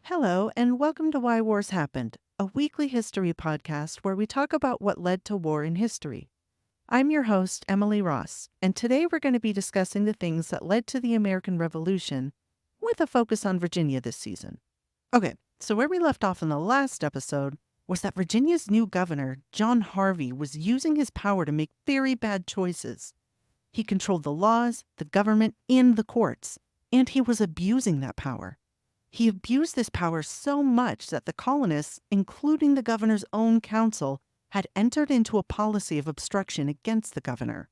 Hello, and welcome to Why Wars Happened, a weekly history podcast where we talk about what led to war in history. I'm your host, Emily Ross, and today we're going to be discussing the things that led to the American Revolution with a focus on Virginia this season. Okay, so where we left off in the last episode was that Virginia's new governor, John Harvey, was using his power to make very bad choices. He controlled the laws, the government, and the courts, and he was abusing that power. He abused this power so much that the colonists, including the governor's own council, had entered into a policy of obstruction against the governor.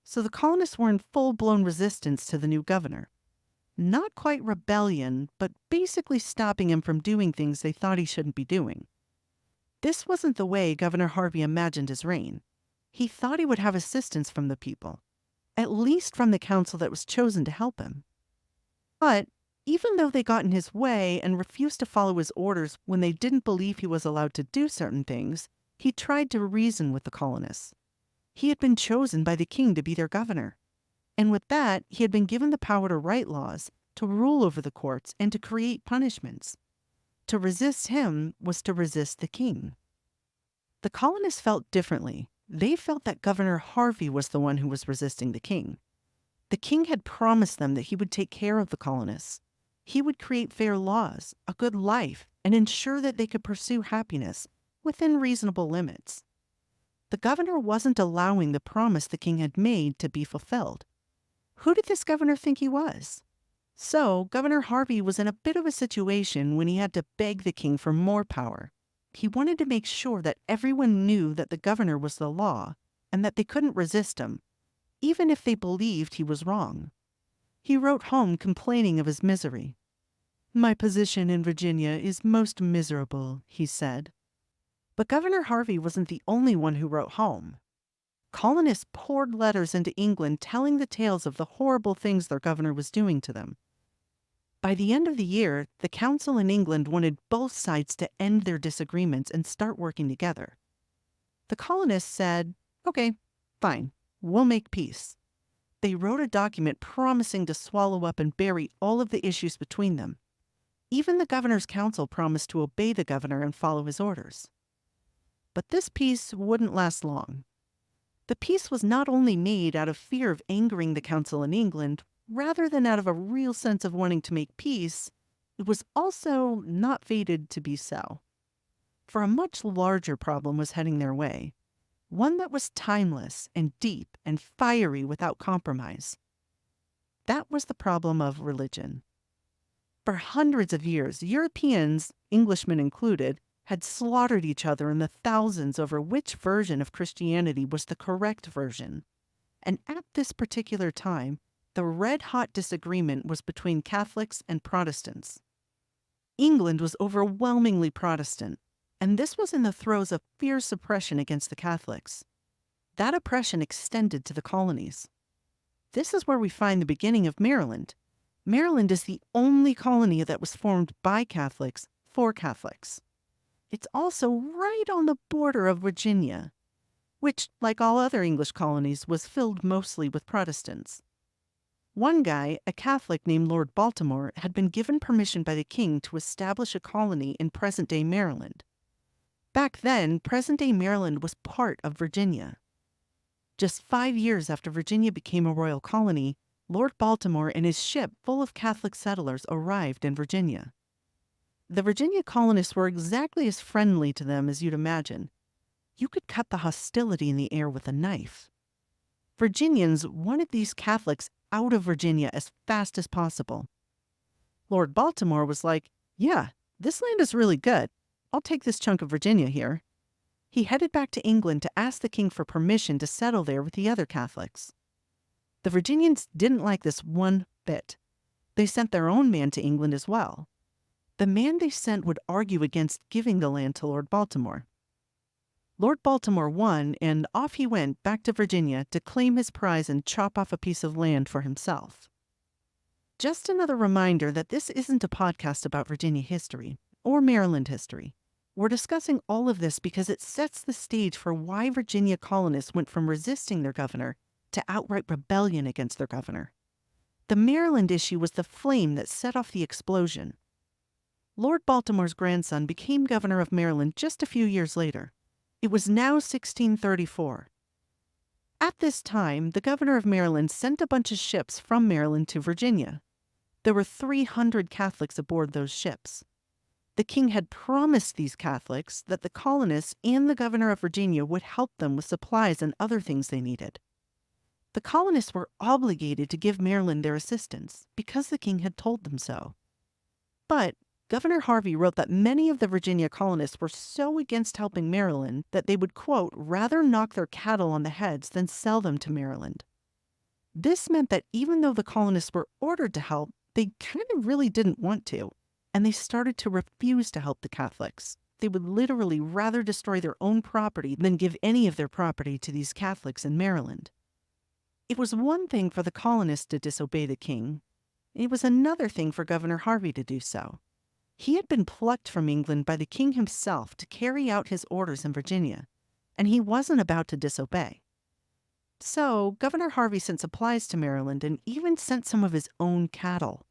So the colonists were in full-blown resistance to the new governor. Not quite rebellion, but basically stopping him from doing things they thought he shouldn't be doing. This wasn't the way Governor Harvey imagined his reign. He thought he would have assistance from the people, at least from the council that was chosen to help him. But even though they got in his way and refused to follow his orders when they didn't believe he was allowed to do certain things, he tried to reason with the colonists. He had been chosen by the king to be their governor. And with that, he had been given the power to write laws, to rule over the courts, and to create punishments. To resist him was to resist the king. The colonists felt differently. They felt that Governor Harvey was the one who was resisting the king. The king had promised them that he would take care of the colonists. He would create fair laws, a good life, and ensure that they could pursue happiness within reasonable limits. The governor wasn't allowing the promise the king had made to be fulfilled. Who did this governor think he was? So, Governor Harvey was in a bit of a situation when he had to beg the king for more power. He wanted to make sure that everyone knew that the governor was the law and that they couldn't resist him, even if they believed he was wrong. He wrote home complaining of his misery. "My position in Virginia is most miserable," he said. But Governor Harvey wasn't the only one who wrote home. Colonists poured letters into England telling the tales of the horrible things their governor was doing to them. By the end of the year, the council in England wanted both sides to end their disagreements and start working together. The colonists said, "Okay, fine, we'll make peace." They wrote a document promising to swallow up and bury all of the issues between them. Even the governor's council promised to obey the governor and follow his orders. But this peace wouldn't last long. The peace was not only made out of fear of angering the council in England, rather than out of a real sense of wanting to make peace, it was also not fated to be so. For a much larger problem was heading their way. One that was timeless and deep and fiery without compromise. That was the problem of religion. For hundreds of years, Europeans, Englishmen included, had slaughtered each other in the thousands over which version of Christianity was the correct version. And at this particular time, the red-hot disagreement was between Catholics and Protestants. England was overwhelmingly Protestant, and this was in the throes of fierce oppression against the Catholics. That oppression extended to the colonies. This is where we find the beginning of Maryland. Maryland is the only colony that was formed by Catholics for Catholics. It's also right on the border of Virginia, which, like all other English colonies, was filled mostly with Protestants. One guy, a Catholic named Lord Baltimore, had been given permission by the king to establish a colony in present-day Maryland. Back then, present-day Maryland was part of Virginia. Just 5 years after Virginia became a royal colony, Lord Baltimore and his ship full of Catholic settlers arrived in Virginia. The Virginia colonists were exactly as friendly to them as you'd imagine. You could cut the hostility in the air with a knife. Virginians wanted these Catholics out of Virginia as fast as possible. Lord Baltimore was like, "Yeah, this land is really good. I'll take this chunk of Virginia here." He headed back to England to ask the king for permission to settle there with the other Catholics. The Virginians didn't like this one bit. They sent their own man to England as well. The man they sent would argue against giving the land to Lord Baltimore. Lord Baltimore won, and off he went back to Virginia to claim his prize and chop off a piece of land for himself. Just another reminder that this isn't a podcast about Virginia history or Maryland history. We're discussing all of this because it sets the stage for why Virginia colonists went from resisting their governor to outright rebellion against their governor. The Maryland issue was the flame that set off the explosion. Lord Baltimore's grandson became governor of Maryland just a few years later. It was now 1634. At this time, the governor of Maryland sent a bunch of ships from Maryland to Virginia. There were 300 Catholics aboard those ships. The king had promised these Catholics that the colonists and the governor of Virginia would help them with supplies and other things they needed. The colonists were obligated to give Maryland their assistance because the king had told them so. But Governor Harvey wrote that many of the Virginia colonists were so against helping Maryland that they would, quote, rather knock their cattle on the heads than sell them to Maryland. This meant that even though the colonists were ordered to help, they kind of really didn't want to, and they started to refuse to help the Catholics. They would literally rather destroy their own property than give any of their property to these Catholics in Maryland. It was one thing for the colonists to disobey the king. It was another thing for Governor Harvey to do so. He had been plucked from England by the king himself to carry out his orders in Virginia, and he wasn't about to disobey. So Governor Harvey sent supplies to Maryland and even sent some of his own cattle.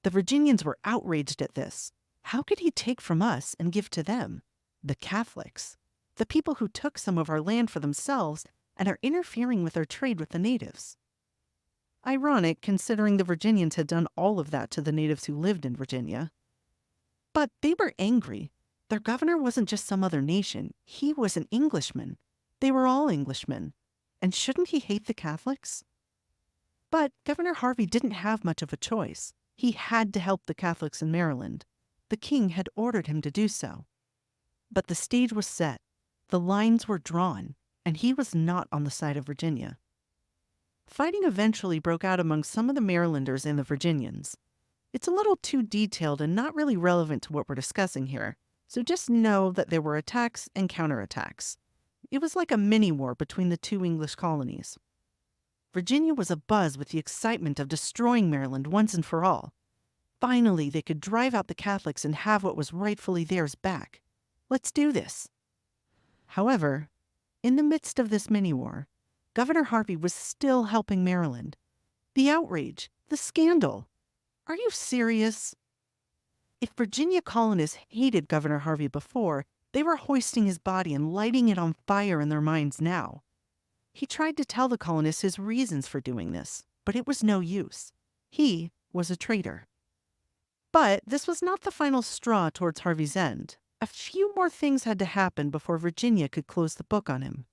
The Virginians were outraged at this. How could he take from us and give to them, the Catholics, the people who took some of our land for themselves and are interfering with our trade with the natives? Ironic, considering the Virginians had done all of that to the natives who lived in Virginia. But they were angry. Their governor wasn't just some other nation. He was an Englishman. They were all Englishmen. And shouldn't he hate the Catholics? But Governor Harvey didn't have much of a choice. He had to help the Catholics in Maryland. The king had ordered him to do so. But the stage was set. The lines were drawn, and he was not on the side of Virginia. Fighting eventually broke out among some of the Marylanders and the Virginians. It's a little too detailed and not really relevant to what we're discussing here, so just know that there were attacks and counterattacks. It was like a mini-war between the two English colonies. Virginia was abuzz with the excitement of destroying Maryland once and for all. Finally, they could drive out the Catholics and have what was rightfully theirs back. Let's do this. However, in the midst of this mini-war, Governor Harvey was still helping Maryland. The outrage, the scandal. Are you serious? If Virginia colonists hated Governor Harvey before, they were hoisting his body and lighting it on fire in their minds now. He tried to tell the colonists his reasons for doing this, but it was no use. He was a traitor. But this was not the final straw towards Harvey's end. A few more things had to happen before Virginia could close the book on him.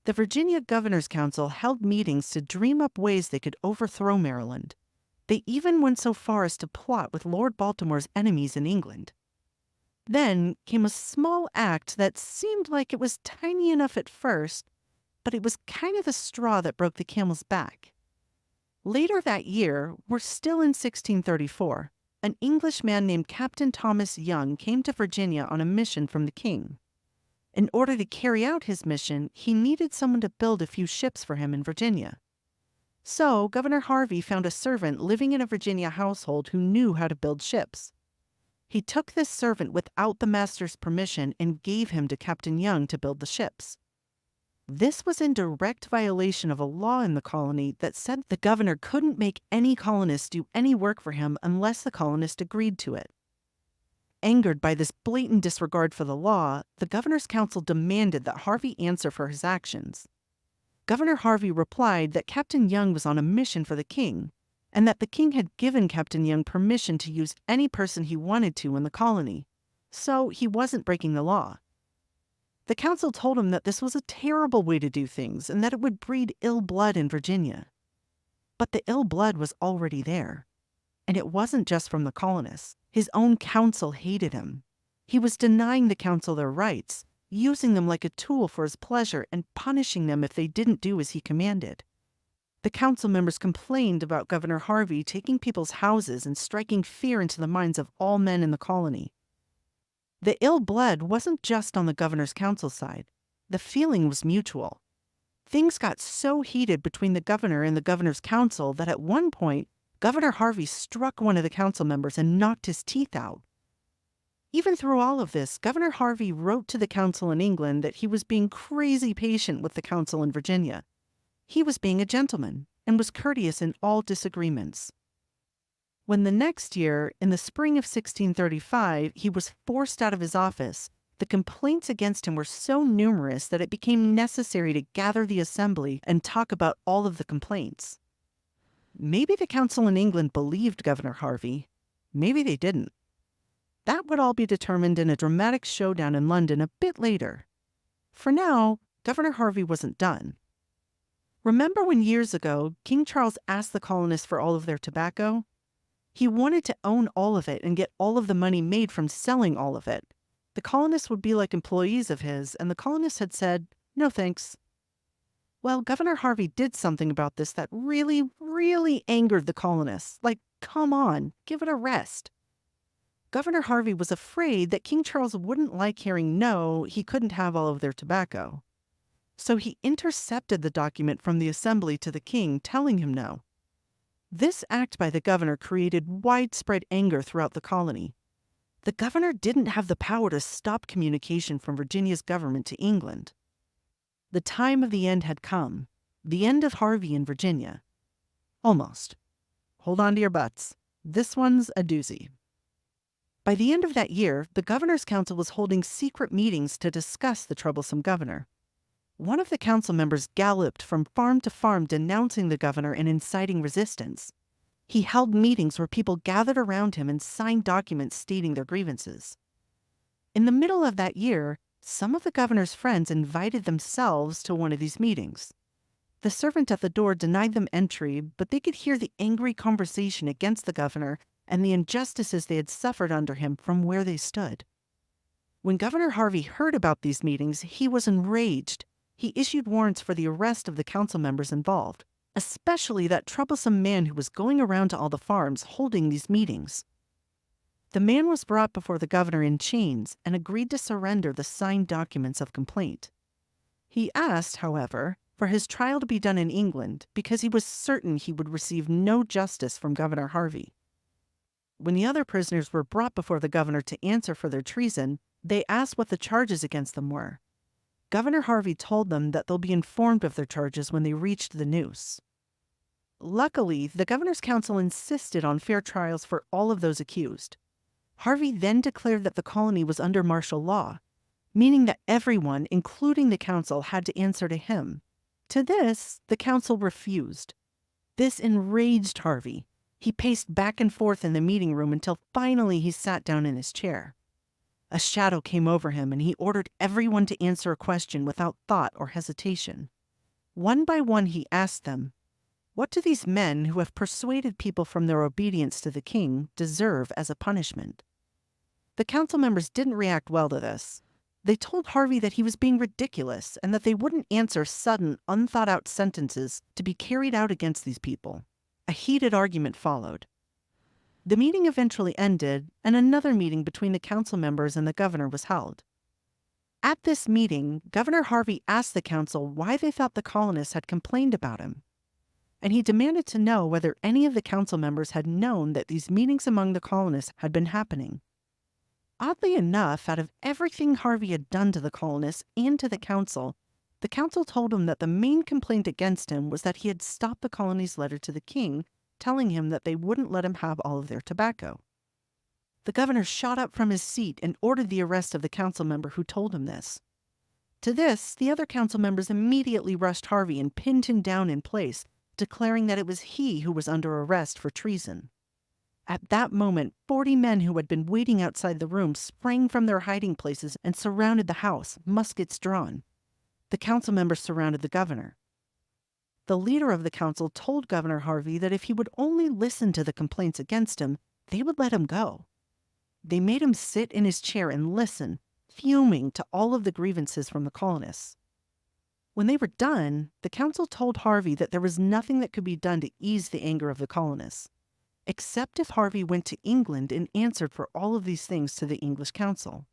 The Virginia Governor's Council held meetings to dream up ways they could overthrow Maryland. They even went so far as to plot with Lord Baltimore's enemies in England. Then came a small act that seemed like it was tiny enough at first, but it was kind of the straw that broke the camel's back. Later that year, we're still in 1634, an Englishman named Captain Thomas Young came to Virginia on a mission from the king. In order to carry out his mission, he needed someone to build a few ships for him in Virginia. So Governor Harvey found a servant living in a Virginia household who knew how to build ships. He took this servant without the master's permission and gave him to Captain Young to build the ships. This was in direct violation of a law in the colony that said the governor couldn't make any colonist do any work for him unless the colonist agreed to it. Angered by this blatant disregard for the law, the governor's council demanded that Harvey answer for his actions. Governor Harvey replied that Captain Young was on a mission for the king, and that the king had given Captain Young permission to use any person he wanted to in the colony, so he wasn't breaking the law. The council told him that this was a terrible way to do things and that it would breed ill blood in Virginia. But the ill blood was already there. And it wasn't just from the colonists. His own council hated him. He was denying the council their rights, using them like a tool for his pleasure and punishing them if they didn't do as he commanded. The council members complained about Governor Harvey taking people's houses and striking fear into the minds of all men in the colony. The ill blood wasn't just on the governor's council side. The feeling was mutual. Things got so heated between the governor and the governor's council that at one point, Governor Harvey struck one of the council members and knocked his teeth out. Even through all of this, Governor Harvey wrote to the council in England that he was being crazy patient with the council in Virginia. He was being a gentleman and was courteous in all disagreements. When the next year, in the spring of 1635, he was forced out of his office, the complaints against him were so numerous that it became necessary to gather the assembly and talk about all of the complaints. Maybe the council in England believed Governor Harvey. Maybe they didn't. That would all be determined in a dramatic showdown in London a bit later. For now, Governor Harvey wasn't done. Remember when years ago, King Charles asked the colonists for all of their tobacco? He wanted to own all of it and get all of the money made from selling all of it. The colonists would be like employees of his, and the colonists had said, "No thanks." Well, Governor Harvey did something about this that really, really angered the colonists. Like, come on, give it a rest. Governor Harvey was afraid that King Charles wouldn't like hearing no, he couldn't have all of their tobacco. So he intercepted the document from the assembly to the king, telling him no. This act by the governor created widespread anger throughout the colony. The governor didn't have the power to stop communication from Virginia's government to England. The time of the end had come, the end of Harvey in Virginia. Almost. Hold on to your butts. This one's a doozy. By the end of that year, the governor's council was holding secret meetings to discuss the troublesome governor. One of the council members galloped from farm to farm denouncing the governor and inciting resistance. He held meetings where people gathered around him and signed documents stating their grievances. In the middle of that year, some of the governor's friends invited themselves to one of these meetings. The servant at the door denied them entry, but they could hear the angry conversation against the governor and the injustices they had suffered under him from where they stood. When Governor Harvey heard about these meetings, he was enraged. He issued warrants for the arrest of the council members involved, especially that troublesome man who was going around to all the farms holding these meetings. The man was brought before the governor in chains and agreed to surrender the signed documents of complaint. He asked, however, for his trial to be done in England because he was certain he would receive no justice from Governor Harvey. When the other prisoners were brought before the governor to answer for their treason, they asked what the charges against them were. Governor Harvey told them that they'll be informed of their charges when they reached the noose. Luckily, the governor's council insisted on fair trials for all of those accused. Harvey then declared that the colony was under martial law, meaning that everyone, including the council, had to answer to him. To this, the council refused. This enraged Harvey. He paced back and forth in the meeting room until finally he sat down in his chair. A shadow came over him, and he ordered everyone to answer a question without thought or hesitation. One by one he asked them, "What do these men who have persuaded people from their obedience to the king deserve as a punishment?" The council members didn't react well to this. They told Harvey that he was being ridiculous and that they wouldn't answer sudden, unthought-out sentences to be carried out against these people. A heated argument followed. The meeting eventually ended, and another meeting between the council members and the governor was held. At this meeting, Governor Harvey asked the council why they thought the colonists had complained about him, and he demanded to know whether any of the council members had known that these meetings among the colonists had been happening. Oddly enough, out of everything Harvey had done to the colonists and to the council told him that the main complaint against him was that he had stopped the colony's letter to the king, telling him that they wouldn't let him have all of their tobacco. The governor shot up from his seat and ordered the arrest of the council member who told him this. To this, the other council members immediately rushed Harvey and pinned him down in place, declaring that it was he who was under arrest for treason. At that moment, 40 men who had been waiting outside the room sprang from their hiding places and surrounded the house, muskets drawn. The council members surrounded the governor. The leader of the council told Governor Harvey that if he would only listen to the complaints against him, they would let him go. They made him sit in his chair and listen, fuming to all of the grievances from the colonists. When they were done, the council told Harvey that there was nothing that could be done to ease the anger of the colonists, except if Harvey went to England and answered for all of these things to the English council.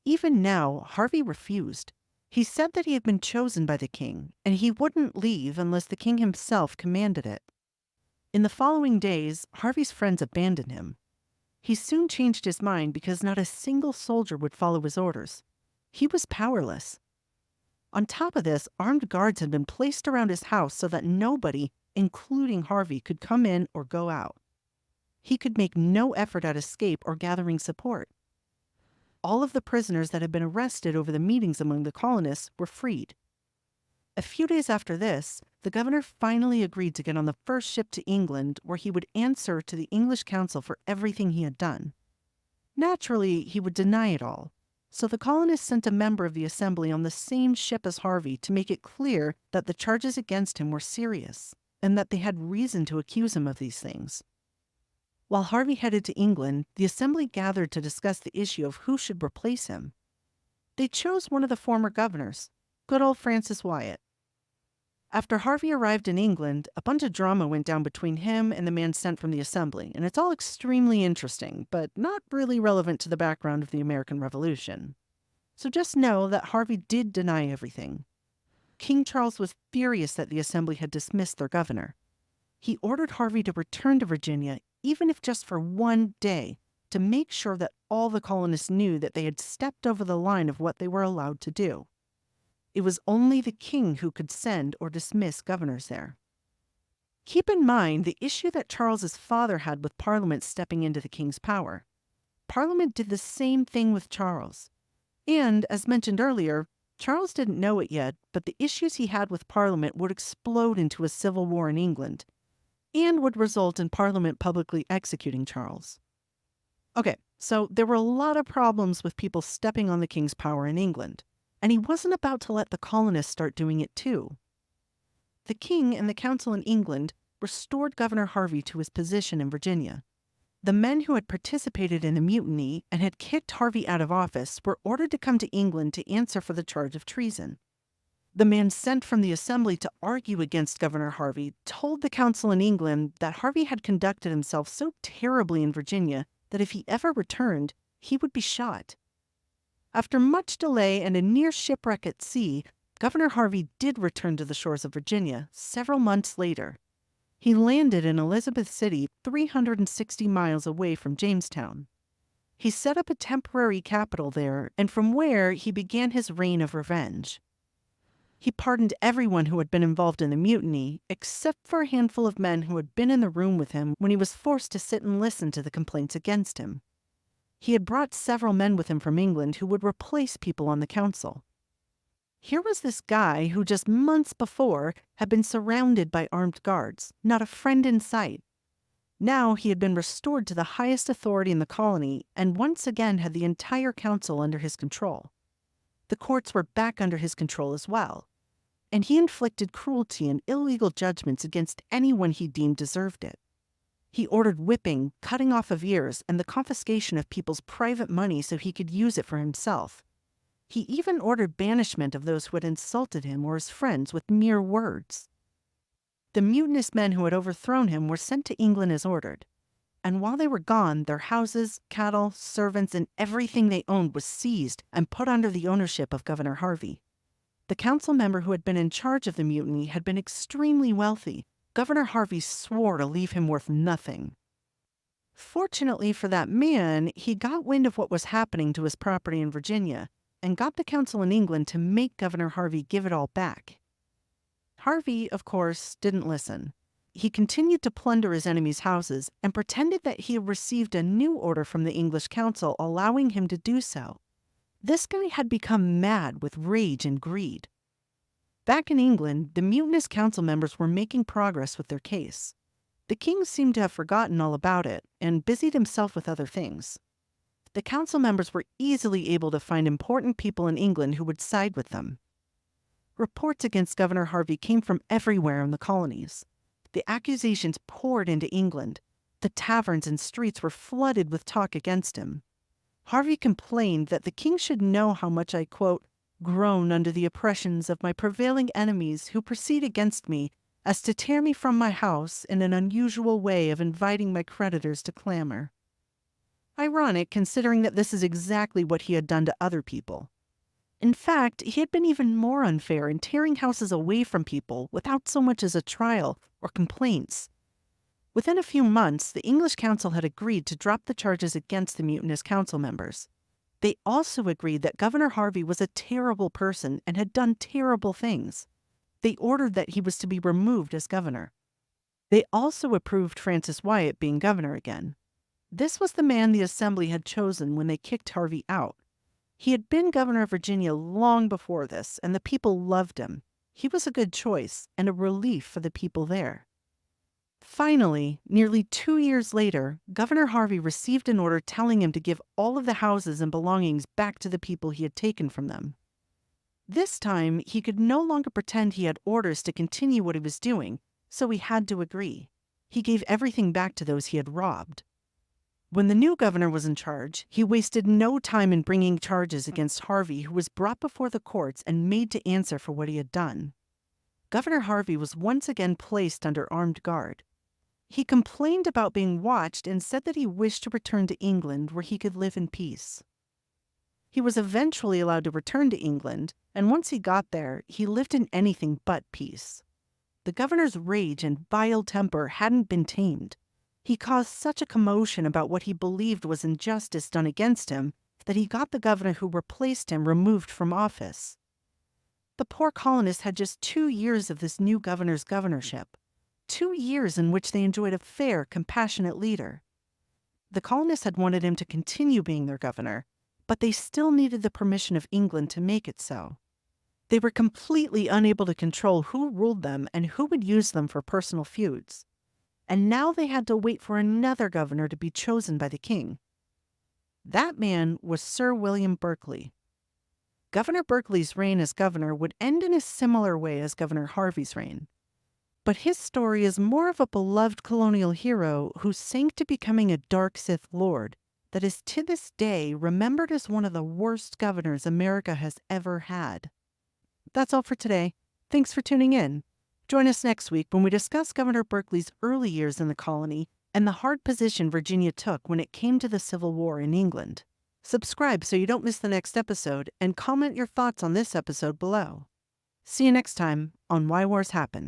Even now, Harvey refused. He said that he had been chosen by the king, and he wouldn't leave unless the king himself commanded it. In the following days, Harvey's friends abandoned him. He soon changed his mind because not a single soldier would follow his orders. He was powerless. On top of this, armed guards had been placed around his house so that nobody, including Harvey, could come in or go out. he could make no effort at escape or gathering support. All of the prisoners that had been arrested over the meetings among the colonists were freed. A few days after this, the governor finally agreed to get on the first ship to England, where he would answer to the English council for everything he had done. Naturally, he would deny it all, so the colonists sent a member of the assembly on the same ship as Harvey to make it clear that the charges against him were serious and that they had reason to accuse him of these things. While Harvey headed to England, the assembly gathered to discuss the issue of who should replace him. They chose one of the former governors, good old Francis Wyatt. After Harvey arrived in England, a bunch of drama went down between him and the man sent from the assembly, and it's all extremely interesting, but not really relevant to the background of the American Revolution. So just know that Harvey did deny everything. King Charles was furious that the assembly had dismissed their governor. He ordered Harvey to return to Virginia, even if just for one day, to make sure that all the colonists knew that they had stepped over the line of what they were allowed to do. It was only the king who could send or dismiss governors there. Keep in mind the issue that Charles's father had with Parliament stepping into the king's power. Parliament did the same thing with Charles. And, as mentioned earlier, Charles didn't know it yet, but the issues he had with Parliament would explode into a civil war in England, and would result in Parliament publicly executing Charles. Okay, so there were a lot of problems with people stepping on the king's power in England, and he wasn't about to let the colonists start doing it too. The king and the council in England restored Governor Harvey to his position in Virginia. The men who had participated in the mutiny and had kicked Harvey out of office were ordered to come to England to answer for the charge of treason. The man sent from the assembly to argue against Governor Harvey told the council in England that Harvey had conducted himself so terribly in Virginia that if he ever returned, he would be shot. After much delay and a near shipwreck at sea, Governor Harvey did return to the shores of Virginia several months later. He landed in Elizabeth City, 360 miles away from Jamestown. He set up a temporary capital there, and from where he began his reign of revenge. He pardoned everyone who had been involved in the mutiny, except for a handful of men who had been in the room with him when he was forced to sit and listen to the complaints against him. He had brought several men with him from England who would replace people on the council. Here was this guy who just months before had been surrounded by armed guards, not a friend in sight. Now he had been restored to the highest authority in the colony and once again had the entire council under his control. The courts were back under his control as well, and he inflicted cruelty and illegal judgments against anyone he deemed deserved it. He ordered whipping, cutting off of ears, and the confiscation of people's private money so he could use it for himself. He even ordered banishment of those who had insulted him or his friends with mere words. The mutinous men who had overthrown him were sent to England as ordered, and while they were gone, their houses, cattle, servants, and everything they owned was seized and put under the ownership of Governor Harvey. The council member who had been in charge of the mutiny had been extremely wealthy. Governor Harvey swore to leave him worth nothing. Fortunately for that man, he got wind of what was happening to his property in Virginia and got the council in England to make Governor Harvey give it all back. Harvey, of course, didn't listen. He continued to plunder his enemies' houses and pretended that he had received a new order from the English council allowing him to do so. This guy had become mad with rage and greed. Back in England, the mutinous council members were making progress with their case. The king seemed to have forgotten all about it and busied himself with other things. The council members were easily able to find important people in England who would side with them. Reports against Governor Harvey came from everywhere in the colonies. The accusations poured into England. The taverns and streets were flooded with talk against him. Harvey complained that the king should know how much I, quote, groan under the oppressions of my prevailing enemies who proceed against me as to tear me from my house in an unusual way of inviting my creditors to clamor. Ironic, considering that this is exactly what he had done to other people. In fact, he had been even more unfair in tearing houses away from people without so much as a trial or complaints. Within a few months, the English council had agreed to drop the charges against the mutinous council members. They also agreed that Governor Harvey was a terrible person and had done terrible things. They ordered that he was to be removed as governor. They also approved Francis Wyatt being governor again. This was the man the Assembly had chosen when they kicked Harvey out. He had been governor of Virginia long before this, and the people loved him. He was a good choice and a relief for the people there. Finally, nearly 2 years later, Governor Harvey received an order telling him to give all of the houses and belongings back to the people he had taken from them. This time, he could no longer pretend he had orders to continue what he was doing, so he had to agree. He gave everything back to those he had robbed. When the new governor was in charge, he wasted no time in bringing charges against Harvey, who was brought before the courts and made to answer for what he had done. Governor Harvey was once again placed under armed guard. He complained about being watched and said that he wished to return to England where he could live in peace. He was eventually allowed to return to England, and once he got there, he lived in anything but peace. The governor's rage and vile temper hadn't been tamed. He caused such a commotion about what he believed was injustice done against him that he got the governor who replaced him removed from office. The poor colonists had just 2 years of this new governor's governorship. 2 years in which they enjoyed a fair, compassionate leader. The colonists had wanted him to continue being their governor, but they still needed the permission of England to make it so. They were completely unable to control who ruled them and who would use them for personal feuds. And now they had to wait for another governor to be chosen by the king. That man was Sir William Berkeley. Governor Berkeley's reign as governor would end in a similar way as Governor Harvey's reign. But his story is more of a beloved colonial hero who sank to becoming a dark Sith Lord that is to this day remembered as one of the worst governors America has ever had. That's all for today. Thanks for tuning in. Join us next week when we discuss Governor Berkeley's early years in the colony and the hard position Virginia took when it came to the Civil War in England. Subscribe so you don't miss the next episode, and comment your thoughts on this episode below. See you next time on Why Wars Happen.